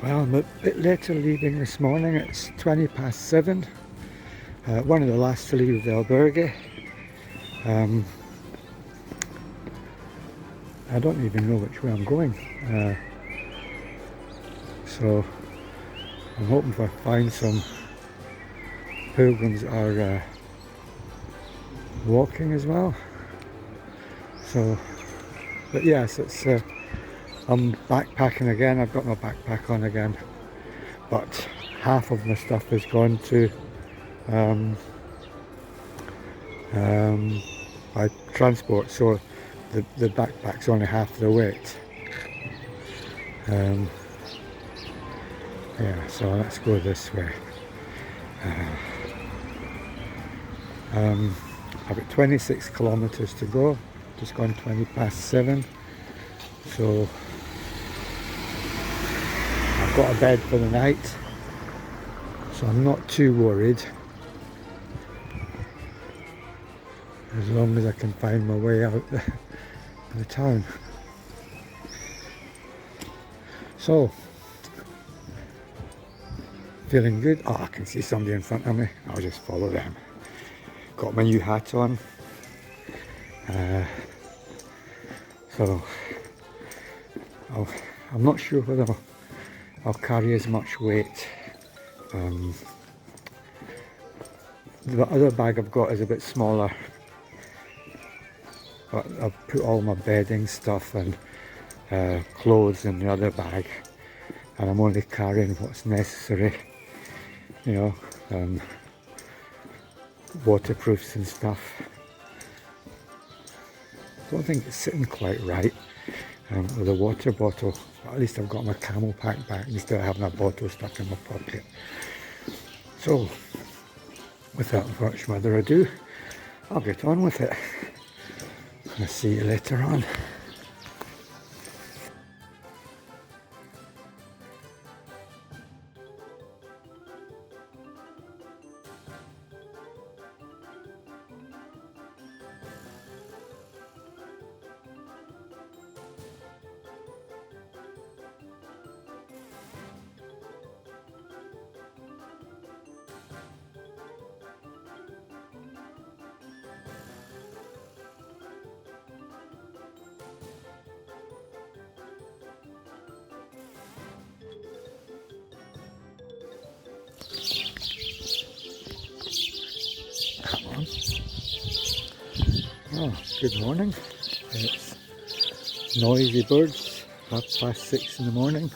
Well, I'm a bit later leaving this morning. It's 20 past 7. One of the last to leave the albergue. I don't even know which way I'm going. So I'm hoping to find some pilgrims are walking as well. So, but yes, it's I'm backpacking again. I've got my backpack on again, but half of my stuff has gone to by transport, so the backpack's only half the weight. Yeah, so let's go this way. I've got 26 kilometers to go, just gone 20 past 7, so I've got a bed for the night, so I'm not too worried, as long as I can find my way out the town. So, feeling good. Oh, I can see somebody in front of me, I'll just follow them. Got my new hat on, so I'm not sure whether I'll carry as much weight. The other bag I've got is a bit smaller, but I've put all my bedding stuff and clothes in the other bag, and I'm only carrying what's necessary, you know, waterproofs and stuff. Don't think it's sitting quite right with a water bottle, but at least I've got my camel pack back instead of having a bottle stuck in my pocket. So without much further ado, I'll get on with it. I'll see you later on. Oh, good morning. It's noisy birds, 6:30 in the morning.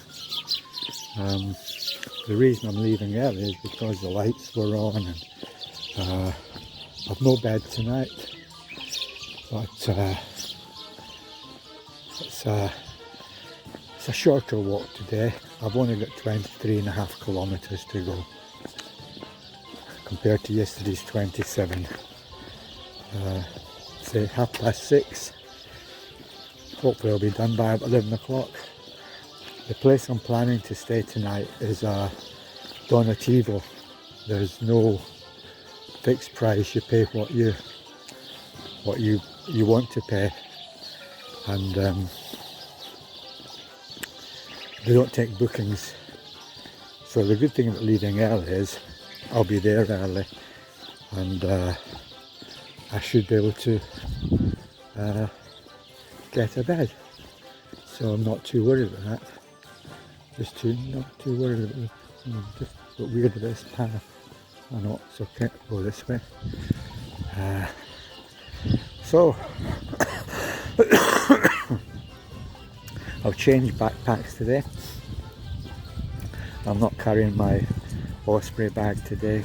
The reason I'm leaving early is because the lights were on, and I've no bed tonight, but it's a shorter walk today. I've only got 23.5 kilometers to go compared to yesterday's 27. Say 6:30. Hopefully I'll be done by 11 o'clock. The place I'm planning to stay tonight is Donativo. There's no fixed price. You pay what you want to pay, and they don't take bookings. So the good thing about leaving early is I'll be there early, and I should be able to get a bed. So I'm not too worried about that. Not too worried about just a bit weird about this path. I know it's okay to go this way. So I've changed backpacks today. I'm not carrying my Osprey bag today.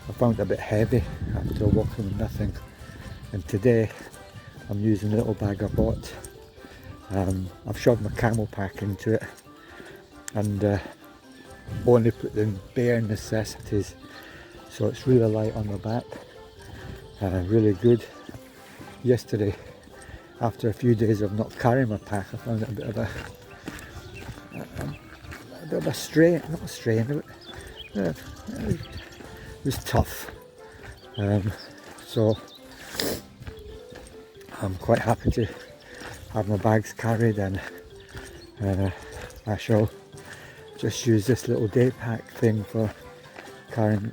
I found it a bit heavy after walking with nothing, and today I'm using the little bag I bought. I've shoved my camel pack into it, and only put the bare necessities, so it's really light on the back, really good. Yesterday, after a few days of not carrying my pack, I found it a bit of a strain, not a strain, it was tough. So I'm quite happy to have my bags carried, and I shall just use this little day pack thing for carrying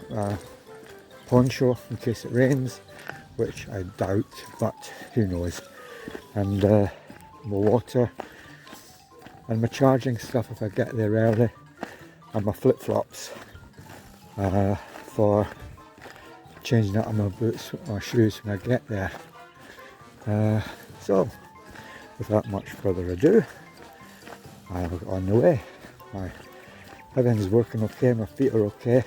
poncho in case it rains, which I doubt, but who knows. And my water and my charging stuff if I get there early, and my flip-flops for changing out of my boots or shoes when I get there. So without much further ado, I'll get on the way. Everything's working okay, my feet are okay.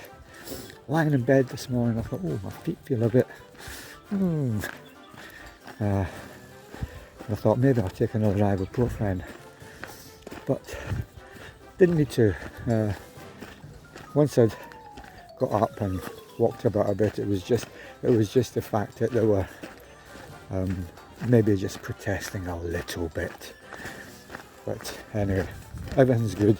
Lying in bed this morning, I thought, oh, my feet feel a bit I thought maybe I'll take another ibuprofen, but didn't need to. Once I'd got up and walked about a bit, it was just the fact that they were maybe just protesting a little bit. But anyway, everything's good.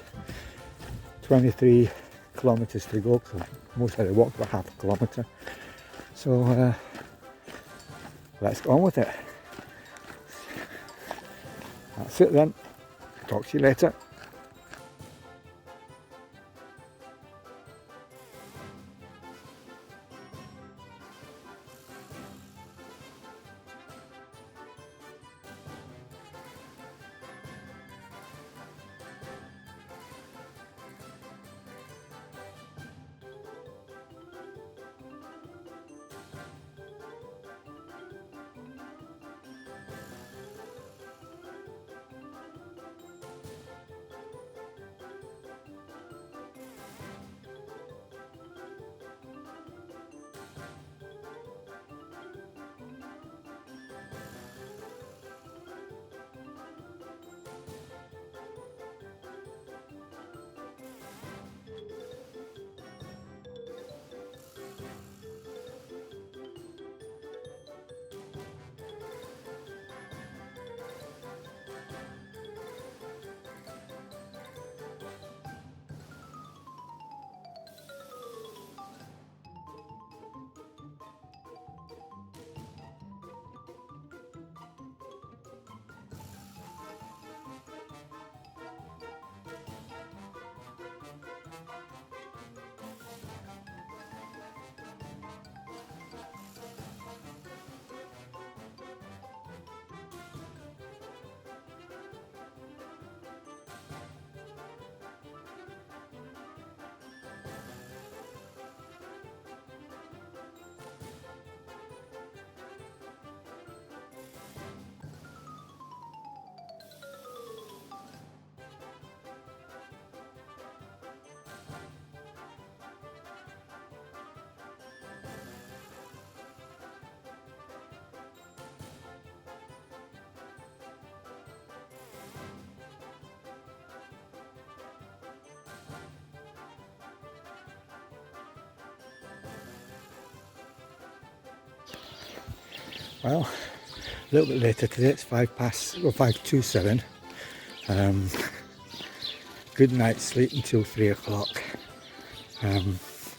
23 kilometres to go, so most of the walk about half a kilometre. So let's go on with it. That's it then. Talk to you later. Well, a little bit later today, it's 5:07. Good night's sleep until 3 o'clock.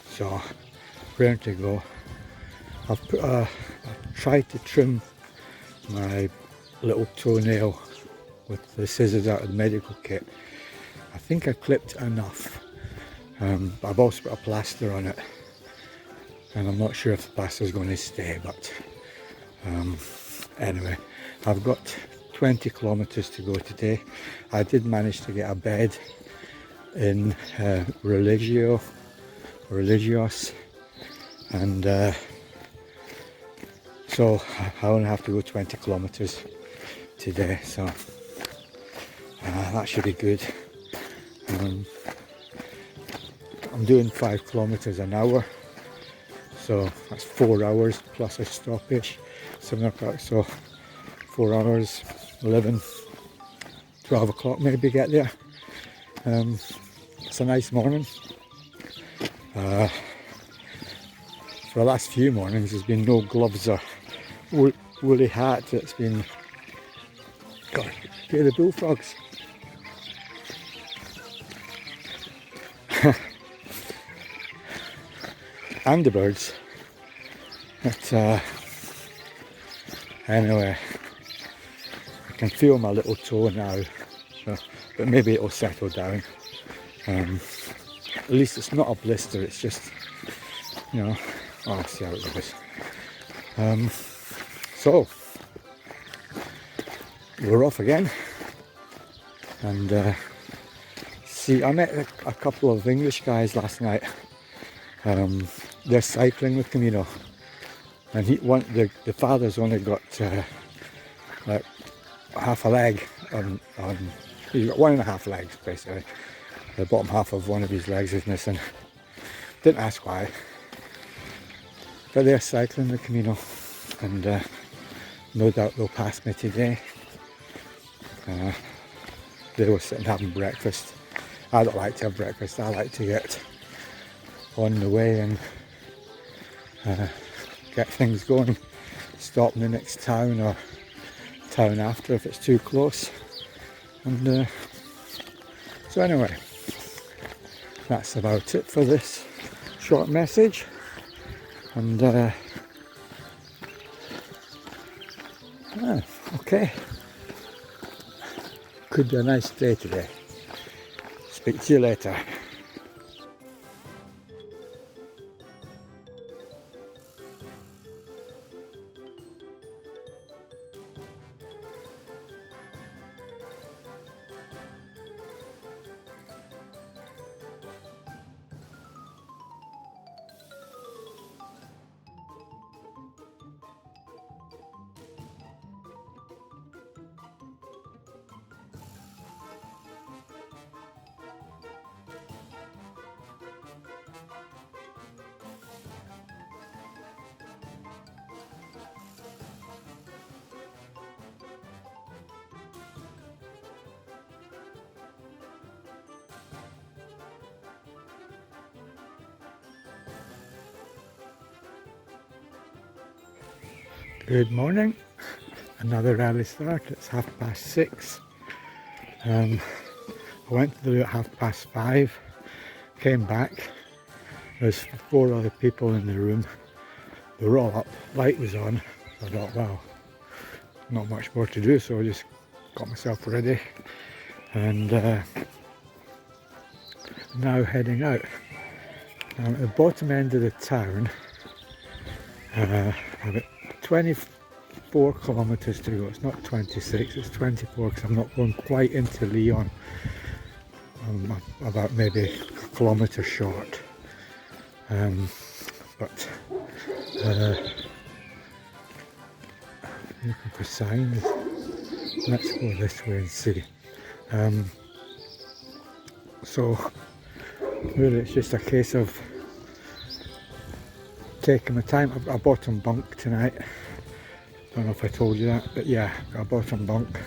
So, ready to go. I've tried to trim my little toenail with the scissors out of the medical kit. I think I clipped enough. But I've also put a plaster on it, and I'm not sure if the plaster is going to stay, but anyway, I've got 20 kilometers to go today. I did manage to get a bed in Religios, and so I only have to go 20 kilometers today, so that should be good. I'm doing 5 kilometers an hour, so that's 4 hours plus a stoppage, 7 o'clock, so 4 hours, 11, 12 o'clock maybe get there. It's a nice morning. For the last few mornings there's been no gloves or woolly hat. It's been, God, hear the bullfrogs. And the birds. But anyway, I can feel my little toe now, so, but maybe it'll settle down. At least it's not a blister, it's just, you know, oh, I'll see how it goes. So, we're off again. And see, I met a couple of English guys last night. They're cycling with Camino. And the father's only got like half a leg he's got 1.5 legs basically. The bottom half of one of his legs is missing. Didn't ask why. But they're cycling the Camino, and no doubt they'll pass me today. They were sitting having breakfast. I don't like to have breakfast, I like to get on the way and get things going. Stop in the next town or town after if it's too close. And so anyway, that's about it for this short message. And okay, could be a nice day today. Speak to you later. Good morning, another early start. It's 6:30. I went to the loo at 5:30, came back. There's 4 other people in the room. They were all up, light was on. I thought, well, not much more to do, so I just got myself ready and now heading out. I'm at the bottom end of the town. About 24 kilometres to go. It's not 26, it's 24 because I'm not going quite into Lyon. I'm about maybe a kilometre short. But looking for signs. Let's go this way and see. So really it's just a case of taking my time. I've got a bottom bunk tonight. Don't know if I told you that, but yeah, I've got a bottom bunk,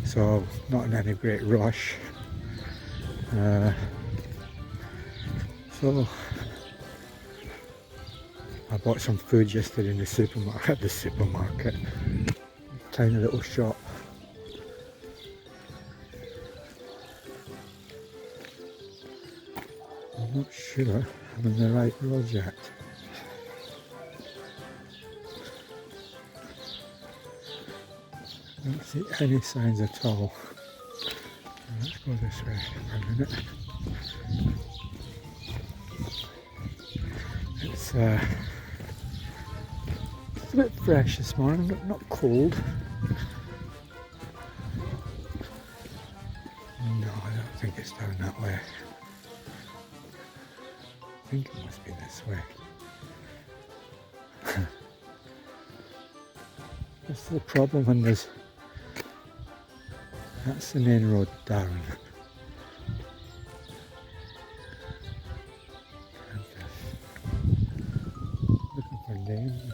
so not in any great rush. So I bought some food yesterday in the supermarket. Tiny little shop. I'm not sure I'm in the right road yet. I don't see any signs at all. Let's go this way for a minute. It's a bit fresh this morning, but not cold. No, I don't think it's down that way. I think it must be this way. That's the problem when there's... That's the main road down. Looking for names,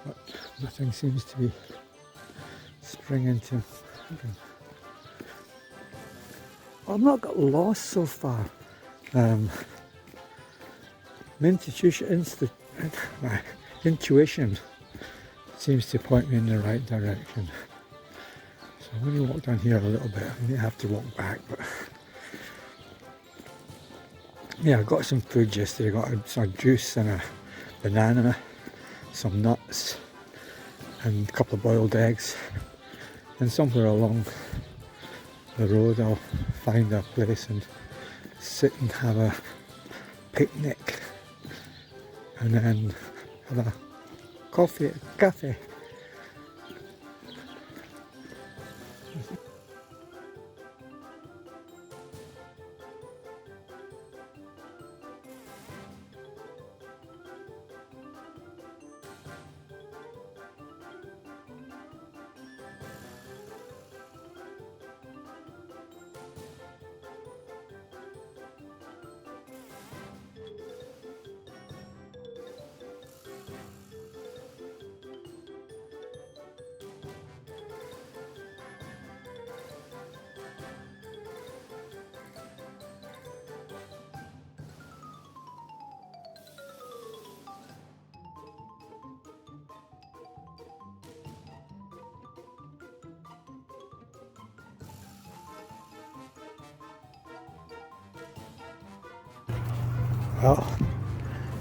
but nothing seems to be springing to. I've not got lost so far. My intuition seems to point me in the right direction. So I'm going to walk down here a little bit. I may have to walk back, but yeah, I got some food yesterday. I got some juice and a banana, some nuts, and a couple of boiled eggs. And somewhere along the road I'll find a place and sit and have a picnic and then have a cafe. Well,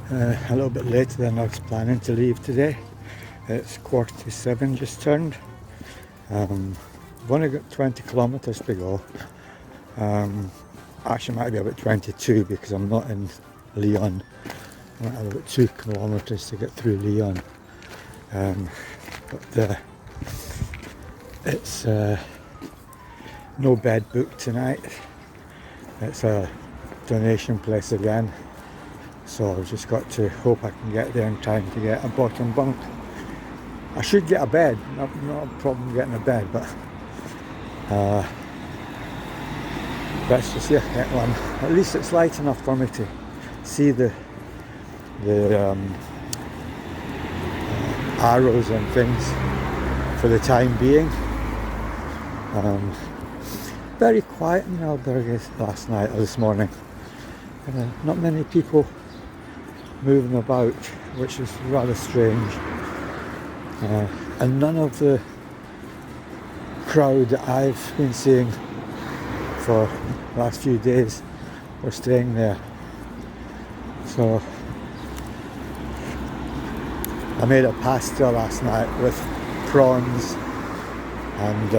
a little bit later than I was planning to leave today. It's 7:15 just turned. I've only got 20 kilometres to go. Actually might be about 22 because I'm not in Lyon. I might have about 2 kilometres to get through Lyon. But it's no bed booked tonight. It's a donation place again. So I've just got to hope I can get there in time to get a bottom bunk. I should get a bed, not a problem getting a bed, but let's just see if I get one. At least it's light enough for me to see the arrows and things for the time being. Very quiet in Albergue last night or this morning. Not many people moving about, which is rather strange. And none of the crowd that I've been seeing for the last few days were staying there. So I made a pasta last night with prawns and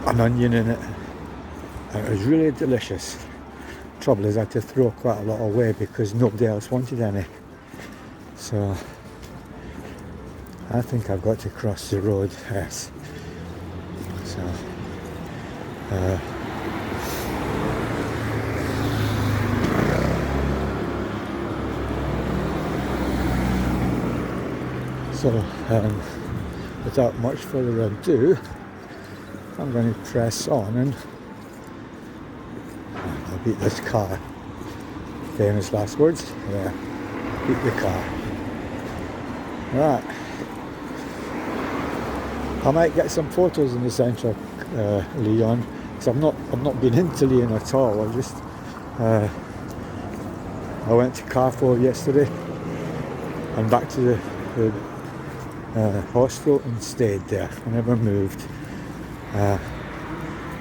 an onion in it, and it was really delicious. Trouble is I had to throw quite a lot away because nobody else wanted any. So I think I've got to cross the road, yes. So, without much further ado, I'm going to press on and I'll beat this car. Famous last words, yeah, beat the car. Right. I might get some photos in the centre of Lyon, because I've not been into Lyon at all. I went to Carrefour yesterday and back to the hostel and stayed there. I never moved.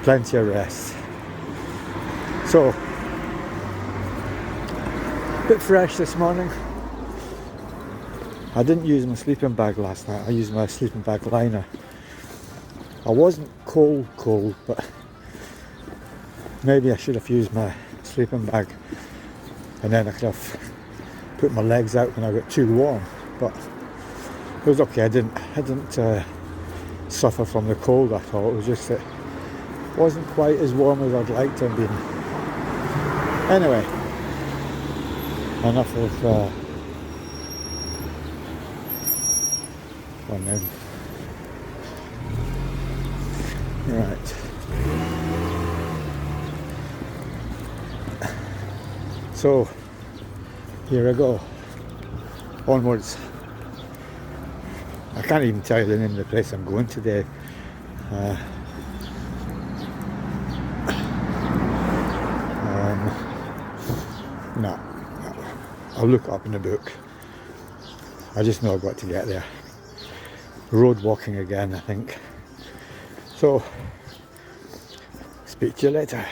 Plenty of rest. So, a bit fresh this morning. I didn't use my sleeping bag last night. I used my sleeping bag liner. I wasn't cold, but maybe I should have used my sleeping bag, and then I could have put my legs out when I got too warm. But it was okay. I didn't suffer from the cold at all. It was just that it wasn't quite as warm as I'd like to have been. Anyway, enough of one then. Right. So here I go. Onwards. I can't even tell you the name of the place I'm going today. No, I'll look it up in the book. I just know I've got to get there. Road walking again, I think. So, speak to you later.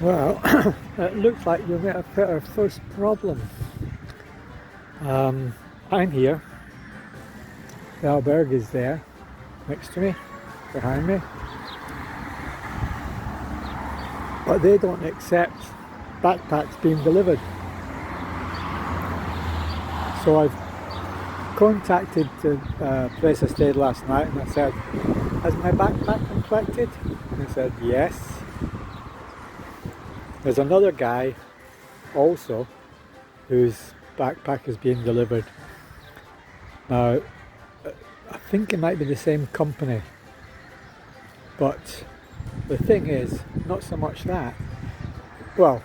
Well, it looks like we might have hit our first problem. I'm here, the albergue is there, next to me, behind me, but they don't accept backpacks being delivered. So I've contacted the place I stayed last night and I said, has my backpack been collected? And they said yes. There's another guy also whose backpack is being delivered. Now, I think it might be the same company, but the thing is, not so much that. Well,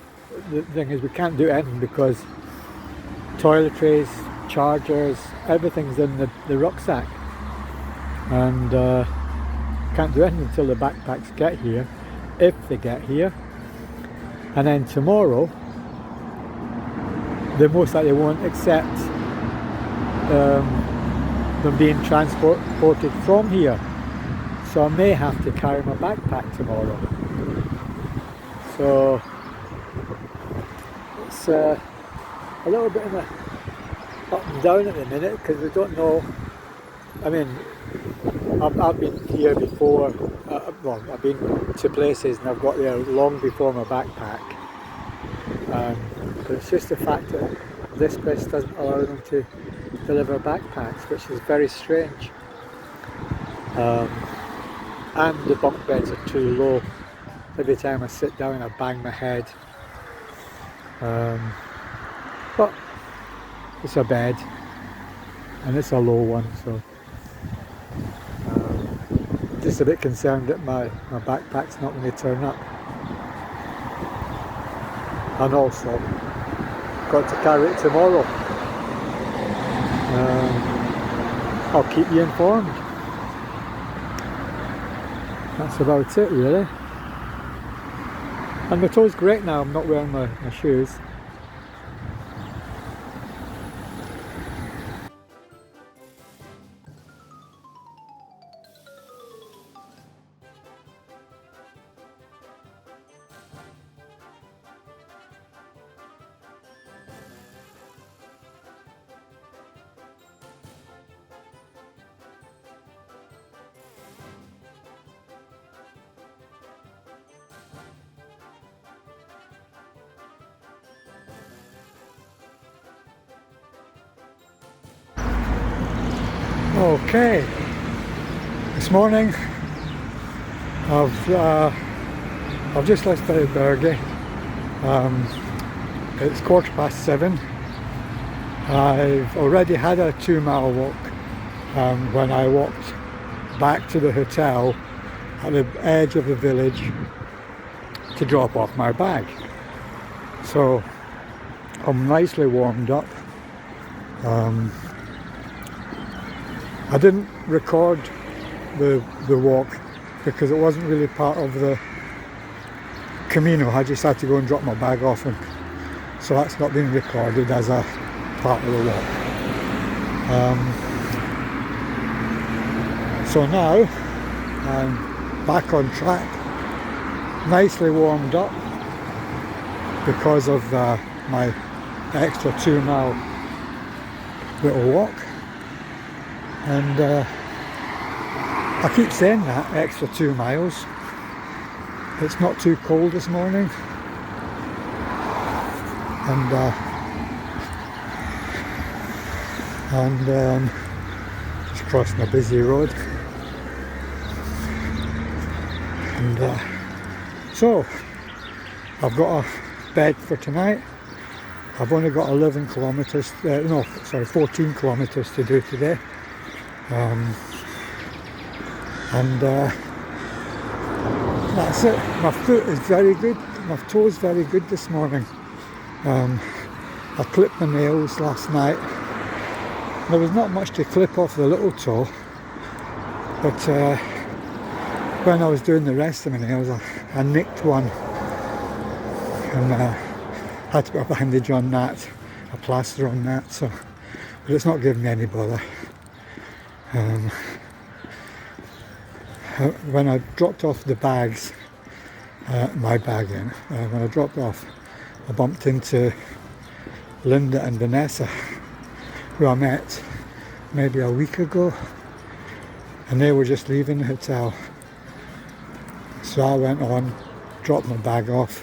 the thing is we can't do anything because toiletries, chargers, everything's in the rucksack, and can't do anything until the backpacks get here, if they get here. And then tomorrow they most likely won't accept them being transported from here, so I may have to carry my backpack tomorrow. So it's a little bit of a up and down at the minute because we don't know. I mean, I've been here before, well, I've been to places and I've got there long before my backpack, but it's just the fact that this place doesn't allow them to deliver backpacks, which is very strange, and the bunk beds are too low. Every time I sit down I bang my head, but it's a bed and it's a low one, so just a bit concerned that my backpack's not going to turn up. And also got to carry it tomorrow. I'll keep you informed. That's about it really. And my toe's great now, I'm not wearing my shoes. Okay, this morning I've just left the albergue. It's 7:15. I've already had a 2-mile walk when I walked back to the hotel at the edge of the village to drop off my bag. So I'm nicely warmed up. I didn't record the walk because it wasn't really part of the Camino. I just had to go and drop my bag off, and so that's not been recorded as a part of the walk. So now I'm back on track, nicely warmed up because of my extra 2-mile little walk. And I keep saying that, extra 2 miles. It's not too cold this morning, and just crossing a busy road. And so I've got a bed for tonight. I've only got 11 kilometres, 14 kilometres to do today. That's it. My foot is very good, my toe's very good this morning. I clipped my nails last night. There was not much to clip off the little toe, but when I was doing the rest of my nails I nicked one, and had to put a bandage on that, a plaster on that, so, but it's not giving me any bother. When I dropped off the bags, my bag in. When I dropped off, I bumped into Linda and Vanessa, who I met maybe a week ago, and they were just leaving the hotel. So I went on, dropped my bag off.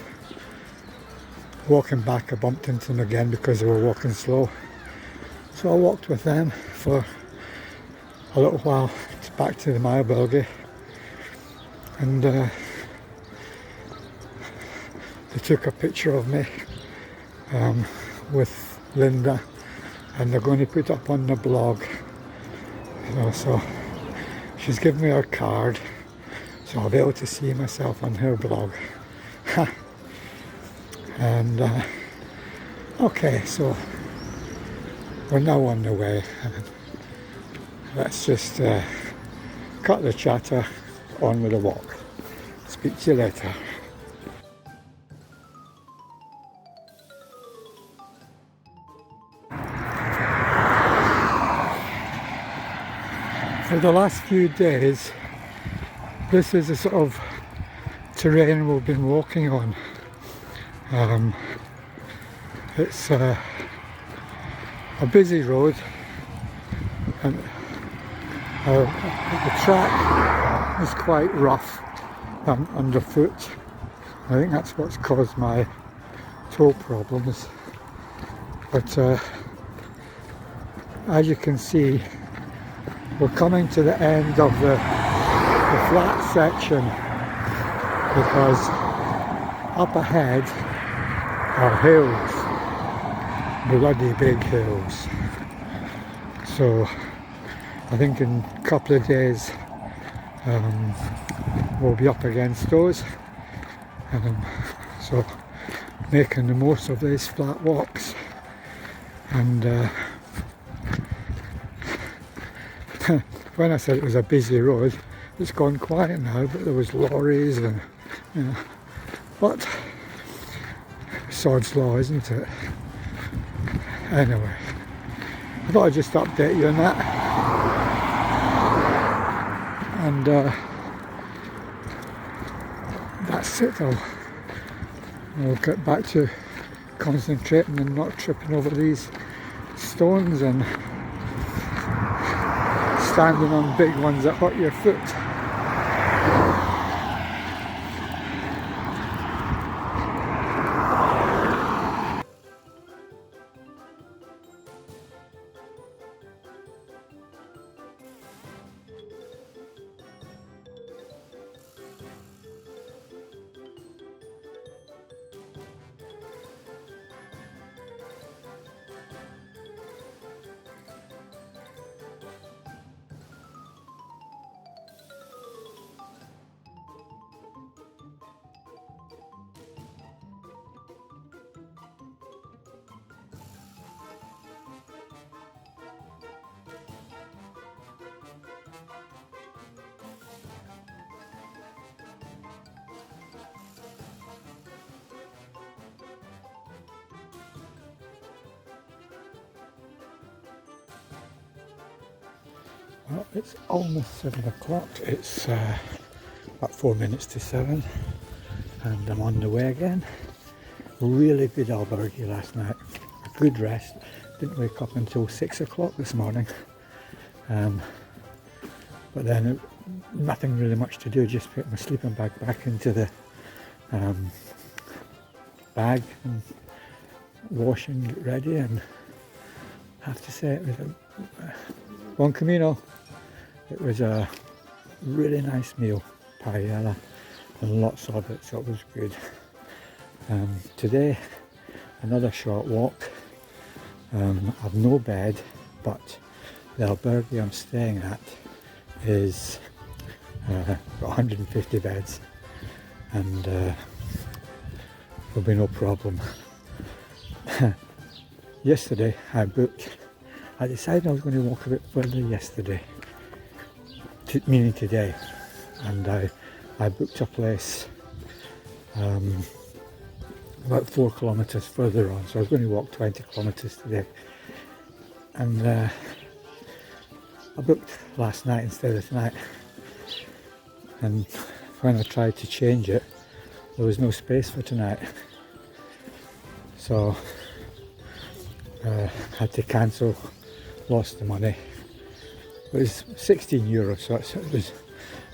Walking back, I bumped into them again because they were walking slow. So I walked with them for a little while back to the Mayabilgi, and they took a picture of me with Linda, and they're going to put up on the blog. So she's given me her card, so I'll be able to see myself on her blog. And okay, so we're now on the way. Let's just cut the chatter, on with the walk. Speak to you later. For the last few days, this is the sort of terrain we've been walking on. It's a busy road, and the track is quite rough underfoot. I think that's what's caused my toe problems. But as you can see, we're coming to the end of the flat section, because up ahead are hills, bloody big hills. So I think in a couple of days we'll be up against those. So making the most of these flat walks. And when I said it was a busy road, it's gone quiet now, but there was lorries and, you know, but sod's law, isn't it? Anyway, I thought I'd just update you on that. And that's it. I'll get back to concentrating and not tripping over these stones and standing on big ones that hurt your foot. Well, it's almost 7 o'clock. It's about 4 minutes to 7, and I'm on the way again. Really good albergue last night. A good rest. Didn't wake up until 6 o'clock this morning. But then nothing really much to do. Just put my sleeping bag back into the bag and wash and get ready. And I have to say, it was a Bon Camino. It was a really nice meal, paella, and lots of it, so it was good. Today, another short walk. I've no bed, but the albergue I'm staying at is got 150 beds, and there'll be no problem. Yesterday I decided I was going to walk a bit further yesterday, meaning today, and I booked a place about 4 kilometres further on, so I was going to walk 20 kilometres today. And I booked last night instead of tonight, and when I tried to change it, there was no space for tonight, so had to cancel, lost the money. It was €16, so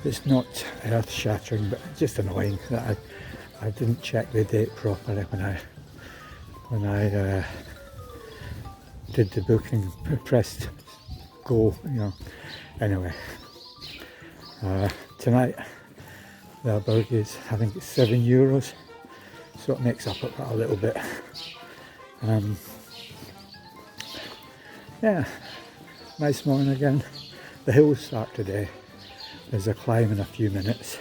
it's not earth shattering, but just annoying that I didn't check the date properly when I did the booking, pressed go, you know. Anyway, tonight the burger is, I think it's €7, so it makes up a little bit. Yeah, nice morning again. The hills start today. There's a climb in a few minutes,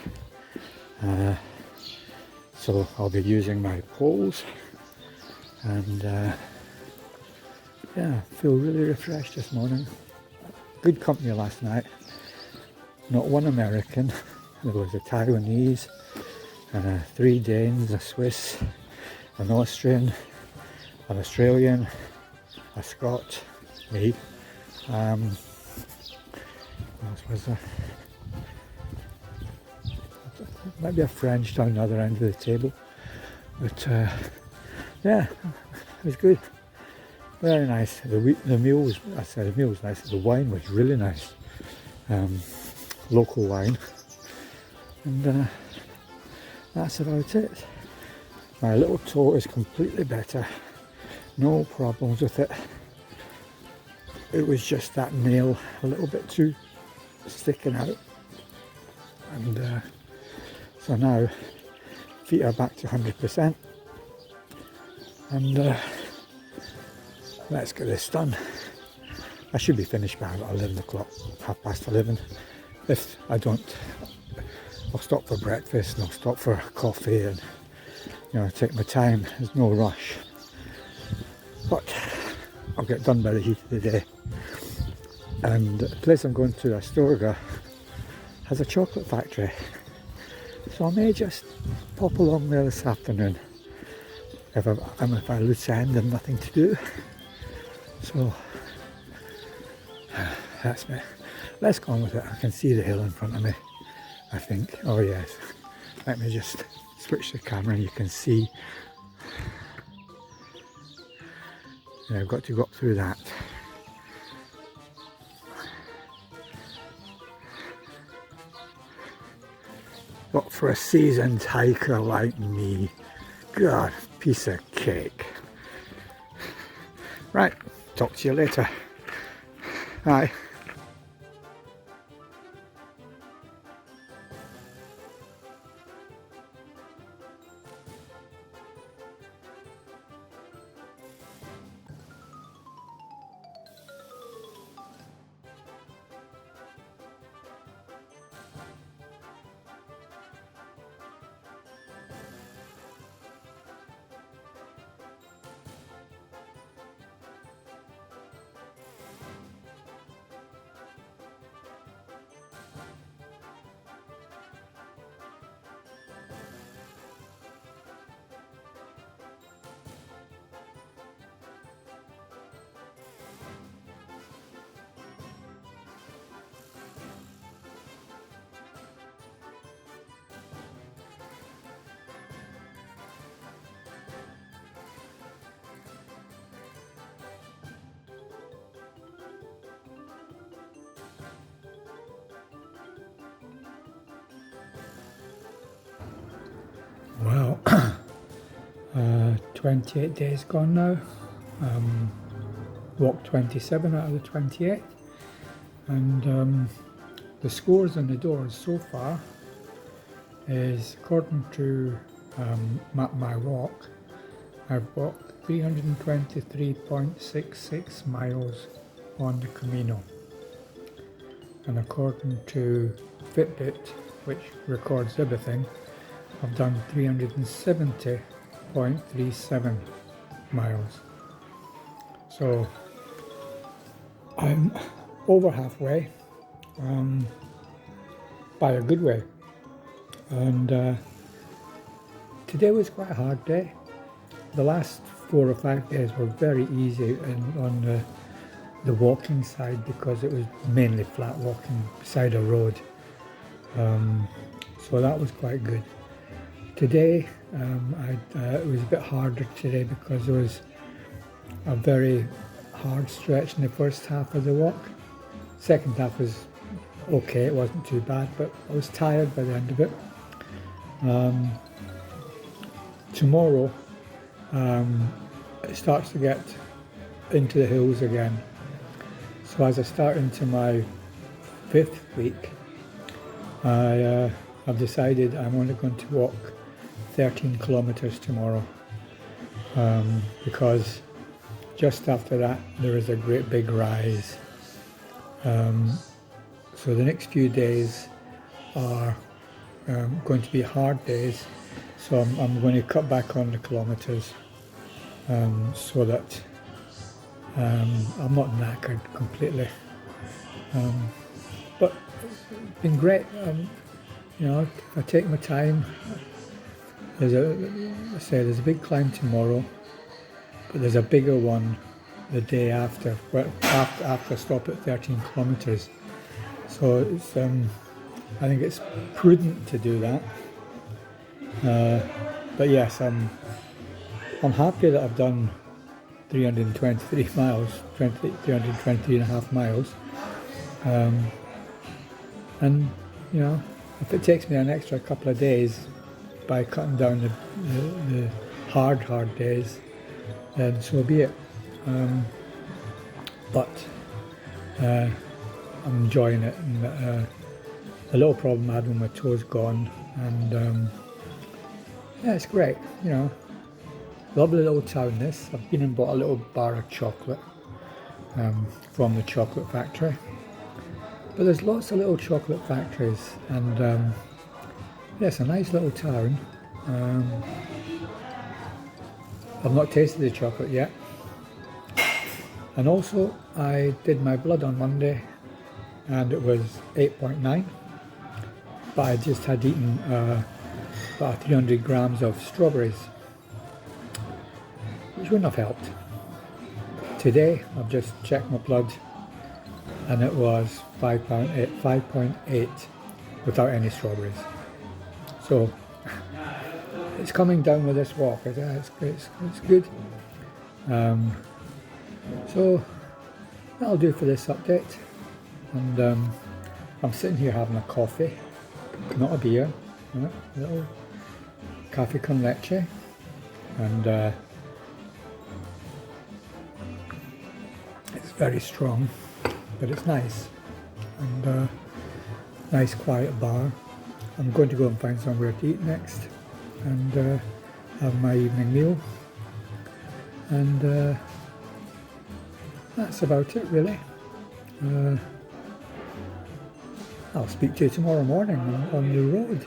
so I'll be using my poles, and yeah, feel really refreshed this morning. Good company last night. Not one American. There was a Taiwanese, 3 Danes, a Swiss, an Austrian, an Australian, a Scot, me. What else was there? Maybe a French down the other end of the table. But yeah, it was good. Very nice. The meal was, I said the meal was nice. The wine was really nice. Local wine. And that's about it. My little toe is completely better. No problems with it. It was just that nail a little bit too sticking out. And so now feet are back to 100%. And let's get this done. I should be finished by about 11 o'clock, 11:30. If I don't, I'll stop for breakfast and I'll stop for coffee and, you know, take my time. There's no rush. But I'll get done by the heat of the day. And the place I'm going to, Astorga, has a chocolate factory. So I may just pop along there this afternoon if I loose end and nothing to do. So that's me. Let's go on with it. I can see the hill in front of me, I think. Oh yes. Let me just switch the camera and you can see. Yeah, I've got to go up through that. But for a seasoned hiker like me, God, piece of cake. Right, talk to you later. Bye. Well, 28 days gone now. Walked 27 out of the 28, and the scores on the doors so far is, according to Map My Walk, I've walked 323.66 miles on the Camino, and according to Fitbit, which records everything, I've done 370.37 miles. So I'm over halfway, by a good way. And today was quite a hard day. The last 4 or 5 days were very easy on the walking side, because it was mainly flat walking beside a road. So that was quite good. Today, it was a bit harder today because there was a very hard stretch in the first half of the walk. Second half was okay, it wasn't too bad, but I was tired by the end of it. Tomorrow, it starts to get into the hills again. So as I start into my 5th week, I've decided I'm only going to walk 13 kilometers tomorrow, because just after that there is a great big rise. So the next few days are going to be hard days, so I'm going to cut back on the kilometers, so that I'm not knackered completely. But it's been great. You know, if I take my time, there's a big climb tomorrow, but there's a bigger one the day after, after I stop at 13 kilometers. So it's, I think it's prudent to do that. But yes, I'm happy that I've done 323 miles, 323 and a half miles. And, you know, if it takes me an extra couple of days by cutting down the hard days, then so be it. But I'm enjoying it. And, the little problem I had with my toes gone, and yeah, it's great, you know. Lovely little town this. I've been and bought a little bar of chocolate from the chocolate factory. But there's lots of little chocolate factories, and yeah, it's a nice little town. I've not tasted the chocolate yet. And also, I did my blood on Monday, and it was 8.9. But I just had eaten about 300 grams of strawberries, which wouldn't have helped. Today, I've just checked my blood, and it was 5.8 without any strawberries. So it's coming down with this walk. It's good. So that'll do for this update. And I'm sitting here having a coffee, not a beer, a little cafe con leche, and it's very strong, but it's nice, and nice quiet bar. I'm going to go and find somewhere to eat next, and have my evening meal, and that's about it really. I'll speak to you tomorrow morning on the road.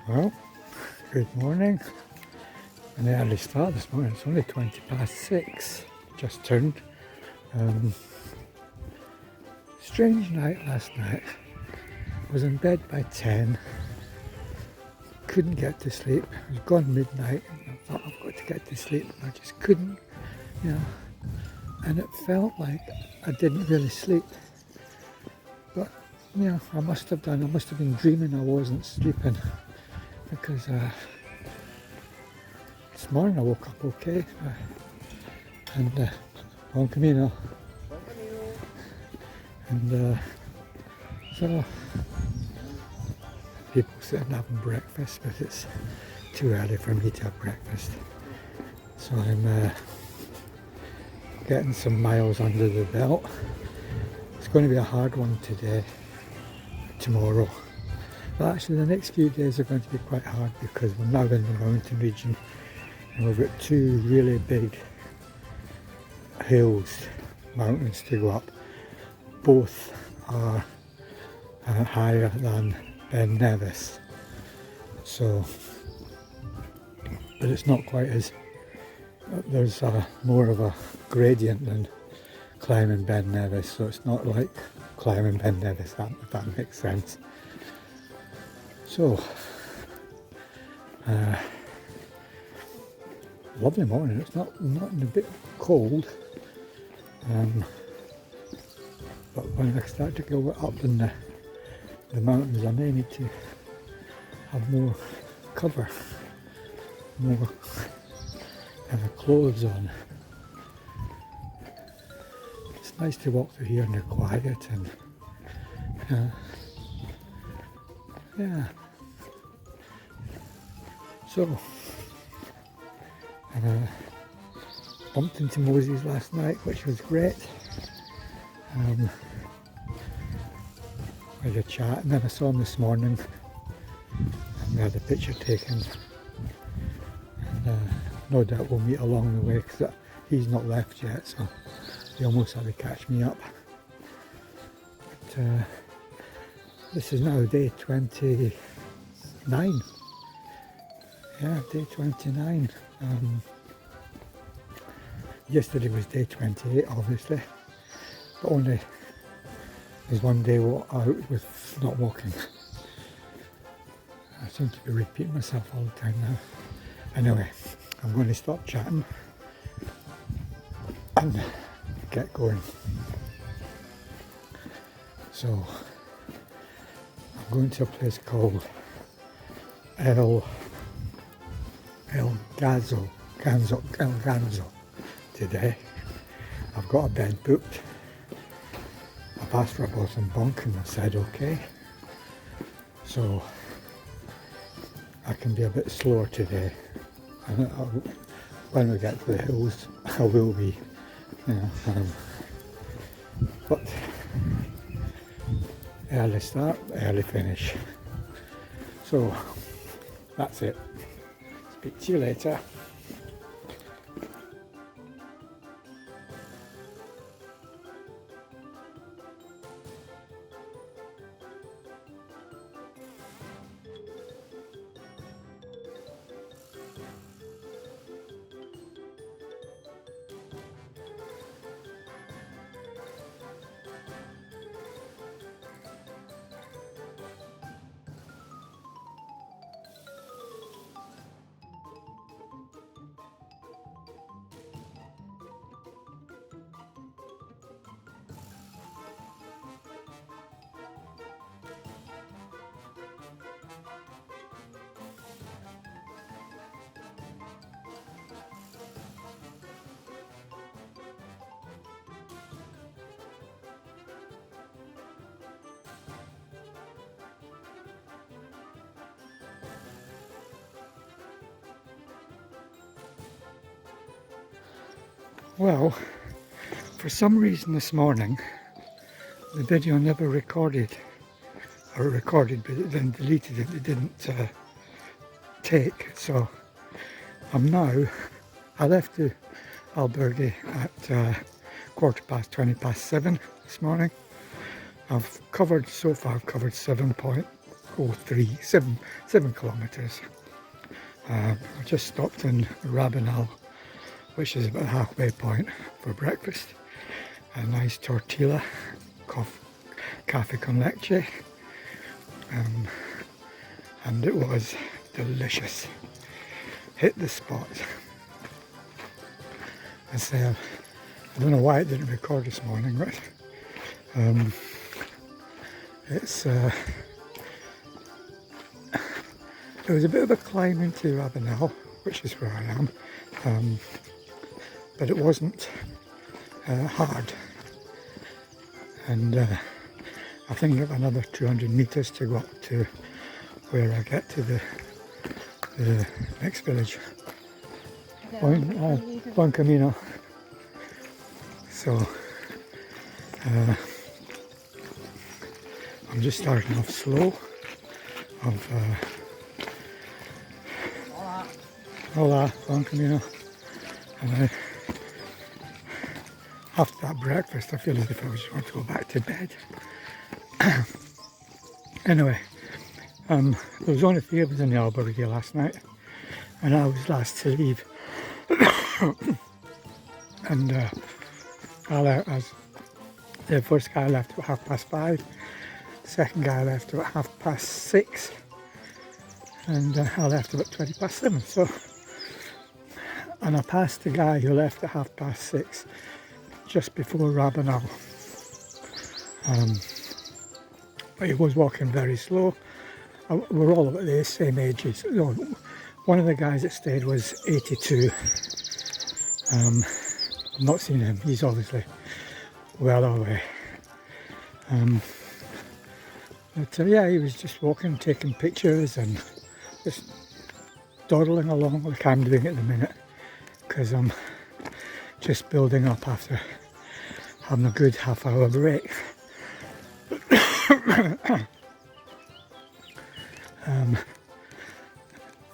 Well, good morning. An early start this morning. It's only 6:20, just turned. Strange night last night. Was in bed by 10. Couldn't get to sleep. It was gone midnight. And I thought I've got to get to sleep. And I just couldn't, you know. And it felt like I didn't really sleep. But, you know, I must have been dreaming I wasn't sleeping. Because this morning I woke up okay, and Bon Camino, and so people sitting having breakfast, but it's too early for me to have breakfast, so getting some miles under the belt. It's going to be a hard one today, tomorrow. But actually the next few days are going to be quite hard because we're now in the mountain region and we've got two really big hills, mountains to go up. Both are higher than Ben Nevis. So, but it's not quite as, there's more of a gradient than climbing Ben Nevis, so it's not like climbing Ben Nevis, if that makes sense. So, lovely morning. It's not a bit cold, but when I start to go up in the mountains, I may need to have more cover, more clothes on. It's nice to walk through here and they're quiet and yeah. So, bumped into Moses last night, which was great. We had a chat, and then I saw him this morning, and we had a picture taken. And no doubt we'll meet along the way, because he's not left yet, so he almost had to catch me up. But this is now day 29. Yeah, day 29. Yesterday was day 28, obviously, but only there's one day out with not walking. I seem to be repeating myself all the time now. Anyway, I'm going to stop chatting and get going. So, I'm going to a place called El Ganzo today. I've got a bed booked. I've asked for a bottom bunk and they said okay. So I can be a bit slower today. And when we get to the hills, I will be, but early start, early finish. So that's it. Speak to you later. Well, for some reason this morning, the video never recorded, or recorded but it then deleted it, it didn't take. So I left the Alberdi at 7:15 this morning. I've covered 7.03, 7 kilometres. I just stopped in Rabanal, which is about the halfway point, for breakfast. A nice tortilla, cafe con leche, and it was delicious. Hit the spot. I say, I don't know why it didn't record this morning, but it was a bit of a climb into Rabanal, which is where I am. But it wasn't hard, and I think I have another 200 metres to go up to where I get to the next village. Buen Camino. So I'm just starting off slow. Hola, long Camino. And after that breakfast, I feel as if I just want to go back to bed. Anyway, there was only 3 of us in the albergue last night, and I was last to leave. And the first guy left at 5:30, the second guy left about 6:30, and I left about 7:20. So, and I passed the guy who left at 6:30 just before Rabanal. But he was walking very slow. We're all about the same ages. One of the guys that stayed was 82. I've not seen him. He's obviously well away. But yeah, he was just walking, taking pictures and just dawdling along like I'm doing at the minute, because I'm just building up after having a good half-hour break.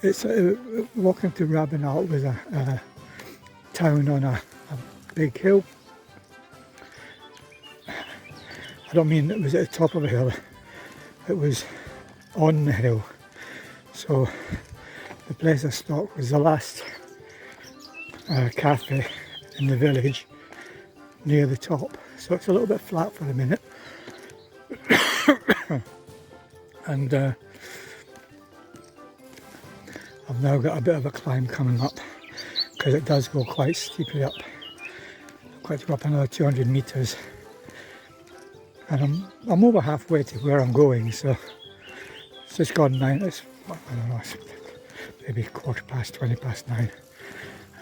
It's walking through Rabanal was a town on a big hill. I don't mean it was at the top of a hill, it was on the hill. So the place I stopped was the last cafe in the village near the top. So it's a little bit flat for a minute. And I've now got a bit of a climb coming up, because it does go quite steeply up. I've got to go up another 200 metres. And I'm over halfway to where I'm going, so it's just gone 9, I don't know, it's maybe 9:15.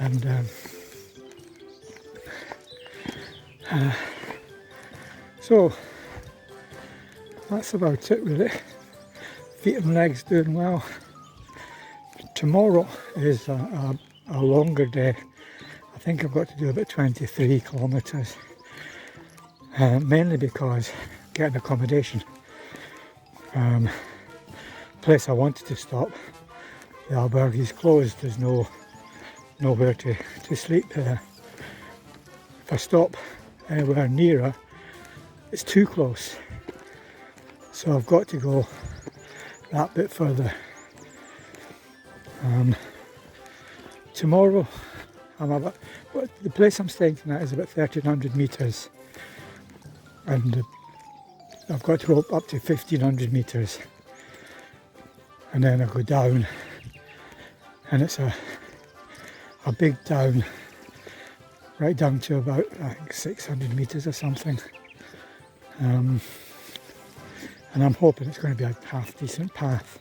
And so that's about it really. Feet and legs doing well. Tomorrow is a longer day. I think I've got to do about 23 kilometres. Mainly because getting accommodation. Place I wanted to stop, the albergue is closed. There's nowhere to sleep there. If I stop anywhere nearer, it's too close. So I've got to go that bit further. Tomorrow, the place I'm staying tonight is about 1,300 metres. And I've got to go up to 1,500 metres, and then I go down, and it's a big down, right down to about, I think, 600 metres or something. And I'm hoping it's going to be a half decent path.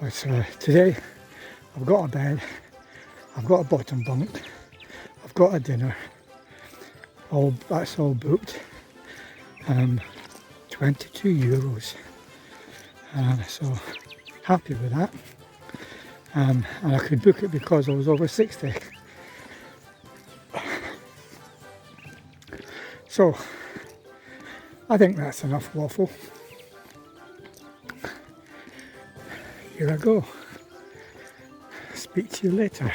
But today I've got a bed, I've got a bottom bunk, I've got a dinner. That's all booked. 22 euros. So happy with that. And I could book it because I was over 60. So I think that's enough waffle. Here I go. Speak to you later.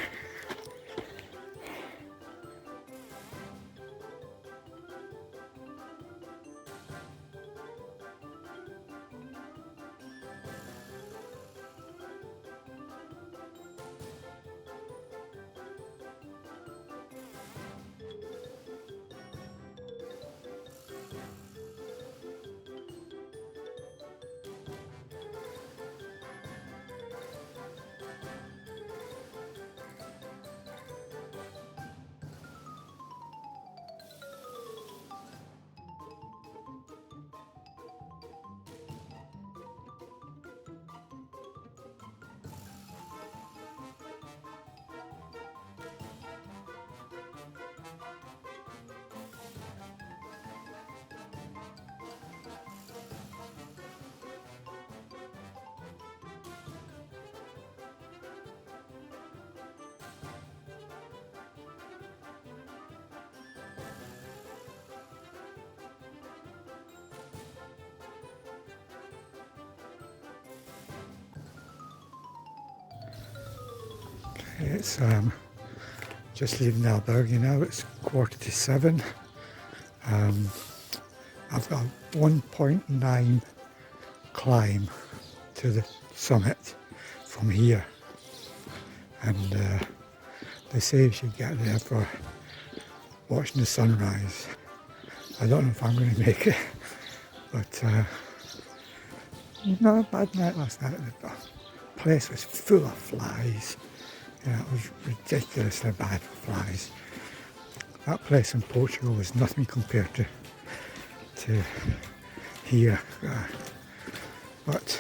It's just leaving Albergue now. It's 7:15. I've got a 1.9 climb to the summit from here, and they say you should get there for watching the sunrise. I don't know if I'm going to make it, but not a bad night last night. The place was full of flies. Yeah, it was ridiculously bad for flies. That place in Portugal was nothing compared to here. But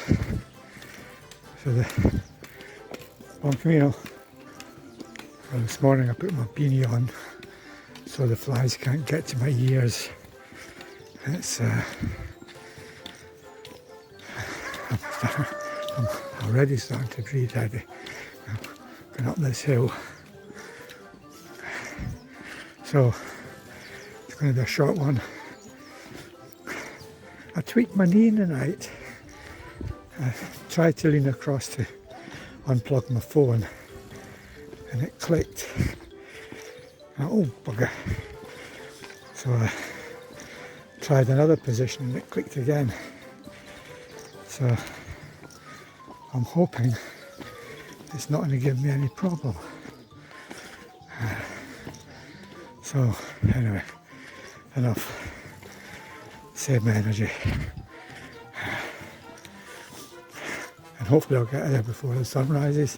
so on Camino, this morning I put my beanie on so the flies can't get to my ears. It's I'm already starting to breathe heavy. Going up this hill. So it's going to be a short one. I tweaked my knee in the night. I tried to lean across to unplug my phone and it clicked. Oh bugger. So I tried another position and it clicked again. So I'm hoping it's not going to give me any problem. So anyway, enough. Save my energy. And hopefully I'll get there before the sun rises.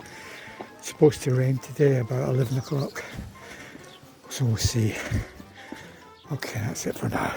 It's supposed to rain today about 11 o'clock. So we'll see. Okay, that's it for now.